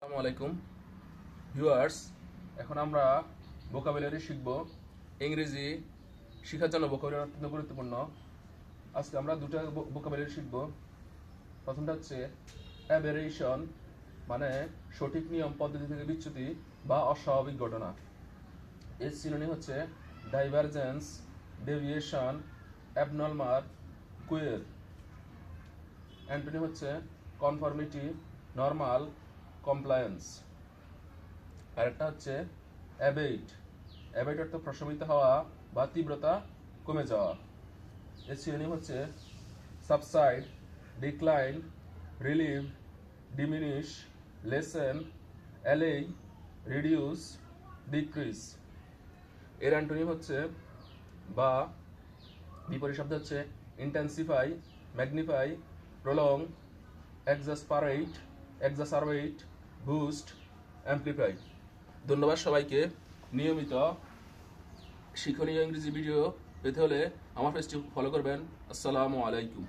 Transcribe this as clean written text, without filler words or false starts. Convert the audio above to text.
আসসালামু আলাইকুম ভিউয়ার্স। এখন আমরা ভোকাবুলারি শিখব। ইংরেজি শেখার জন্য ভোকাবুলারি অত্যন্ত গুরুত্বপূর্ণ। আজকে আমরা দুটো ভোকাবুলারি শিখব। প্রথমটা হচ্ছে অ্যাবেরেশন, মানে সঠিক নিয়ম পদ্ধতি থেকে বিচ্যুতি বা অস্বাভাবিক ঘটনা। এর সিনোনিম হচ্ছে ডাইভারজেন্স, ডেভিয়েশন, অ্যাবনর্মাল, কুয়ের। অ্যান্টোনিম হচ্ছে কনফর্মিটি, নর্মাল, কমপ্লায়েন্স। আরেকটা হচ্ছে অ্যাবেট। অ্যাবেট অর্থ প্রশমিত হওয়া বা তীব্রতা কমে যাওয়া। এর সিনোনিম হচ্ছে subside, decline, relieve, diminish, lessen, allay, reduce, decrease. এর অ্যান্টোনিম হচ্ছে বা বিপরীত শব্দ হচ্ছে intensify, magnify, prolong, exacerbate, boost, amplify. ধন্যবাদ সবাইকে। নিয়মিত শিক্ষণীয় ইংরেজি ভিডিও পেতে হলে আমার পেজটি ফলো করবেন। আসসালামু আলাইকুম।